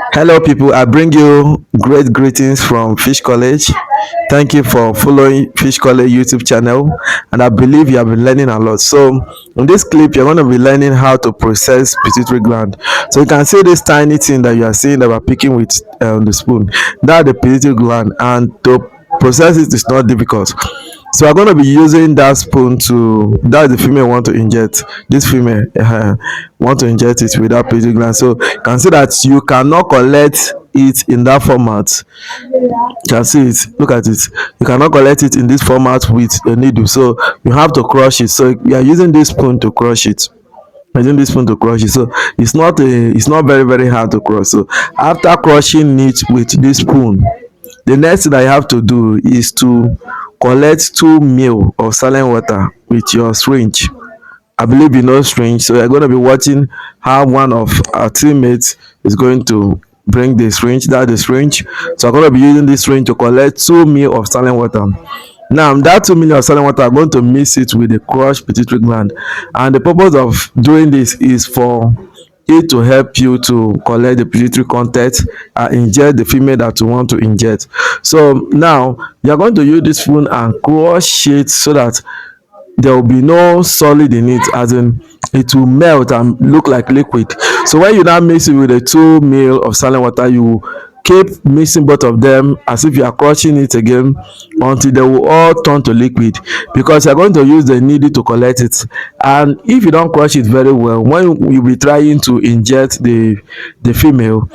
Hello, people. I bring you great greetings from Fish College. Thank you for following Fish College YouTube channel, and I believe you have been learning a lot. So, in this clip, you're going to be learning how to process pituitary gland. So, you can see this tiny thing that you are seeing that we're picking with the spoon. That's the pituitary gland, and to process it is not difficult. So we're going to be using that spoon to that's the female want to inject. This female want to inject it with that pituitary gland. So you can see that you cannot collect it in that format. You can see it. Look at it. You cannot collect it in this format with a needle. So you have to crush it. So we are using this spoon to crush it. Using this spoon to crush it. So it's not very hard to crush. So after crushing it with this spoon, the next thing that you have to do is to collect 2 ml of saline water with your syringe. I believe you know syringe, so you're going to be watching how one of our teammates is going to bring the syringe. That's the syringe. So I'm going to be using this syringe to collect 2 ml of saline water. Now that 2 ml of saline water, I'm going to mix it with the crushed pituitary gland, and the purpose of doing this is for it to help you to collect the pituitary content and inject the female that you want to inject. So now you are going to use this spoon and crush it so that there will be no solid in it, as in it will melt and look like liquid. So when you now mix it with the 2 ml of saline water, you keep mixing both of them as if you are crushing it again until they will all turn to liquid, because you are going to use the needle to collect it. And if you don't crush it very well, when you be trying to inject the female,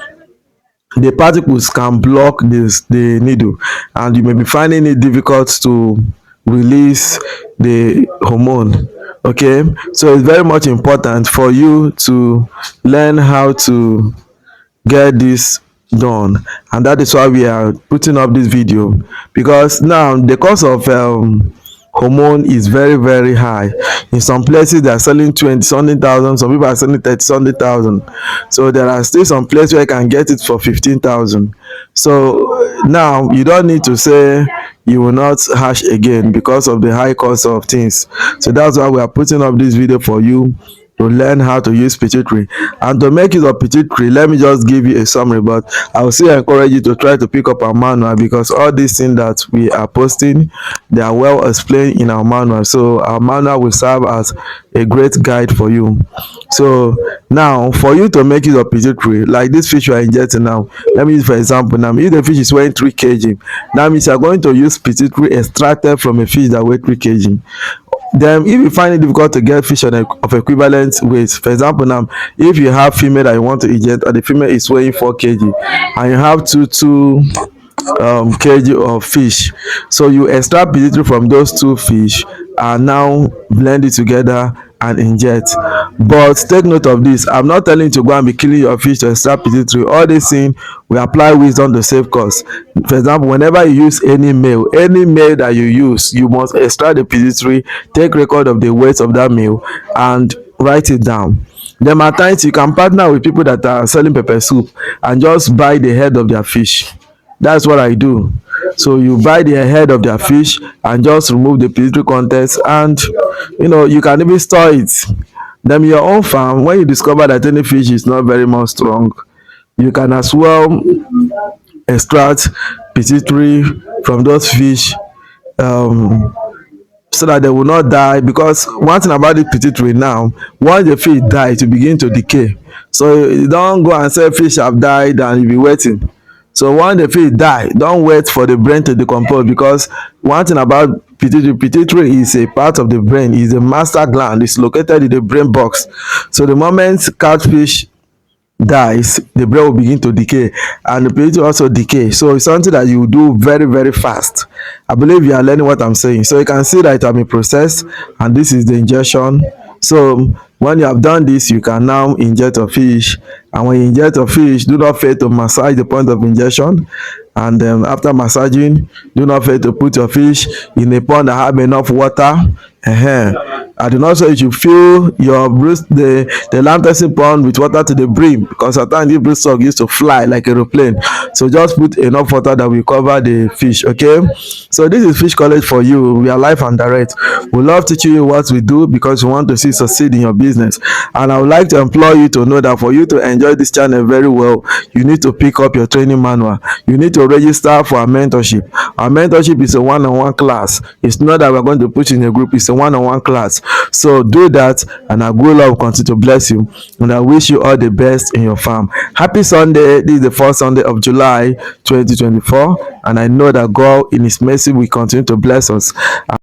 the particles can block the needle, and you may be finding it difficult to release the hormone. Okay, so it's very much important for you to learn how to get this done, and that is why we are putting up this video, because now the cost of hormone is very high. In some places they are selling 20 something thousand, some people are selling 30 something thousand. So there are still some places where you can get it for 15,000. So now you don't need to say you will not hash again because of the high cost of things. So that's why we are putting up this video for you to learn how to use pituitary. And to make use of pituitary, let me just give you a summary, but I will still encourage you to try to pick up our manual, because all these things that we are posting, they are well explained in our manual. So our manual will serve as a great guide for you. So now for you to make use of pituitary, like this fish you are injecting now, let me use for example. Now if the fish is weighing 3 kg, that means you are going to use pituitary extracted from a fish that weighs 3 kg. Then if you find it difficult to get fish of equivalent weight, for example, now if you have female that you want to inject and the female is weighing 4 kg, and you have two kg of fish, so you extract pituitary from those two fish and now blend it together and inject. But take note of this, I'm not telling you to go and be killing your fish to extract pituitary. All this thing, we apply wisdom to save cost. For example, whenever you use any male that you use, you must extract the pituitary, take record of the weight of that male and write it down. Then at times you can partner with people that are selling pepper soup and just buy the head of their fish. That's what I do. So you buy the head of their fish and just remove the pituitary contents, and you can even store it. Then in your own farm, when you discover that any fish is not very much strong, you can as well extract pituitary from those fish, so that they will not die. Because one thing about the pituitary now, once the fish die, it will begin to decay. So you don't go and say fish have died and you be waiting. So once the fish die, don't wait for the brain to decompose, because one thing about pituitary is a part of the brain, is a master gland, it's located in the brain box. So the moment catfish dies, the brain will begin to decay, and the pituitary also decay. So it's something that you do very fast. I believe you are learning what I'm saying. So you can see that it has been processed, and this is the injection. So when you have done this, you can now inject a fish, and when you inject a fish, do not fail to massage the point of injection. And after massaging, do not fail to put your fish in a pond that have enough water. And I do not say you should fill your the lantern pond with water to the brim, because sometimes this broodstock used to fly like aeroplane. So just put enough water that will cover the fish. Okay, so this is Fish College for you. We are live and direct. We love teaching you what we do because we want to see succeed in your business. And I would like to implore you to know that for you to enjoy this channel very well, you need to pick up your training manual. You need to register for our mentorship. Our mentorship is a one-on-one class. It's not that we're going to put you in a group, it's a one-on-one class. So do that, and our good Lord will continue to bless you. And I wish you all the best in your farm. Happy Sunday. This is the first Sunday of July 2024, and I know that God in his mercy will continue to bless us.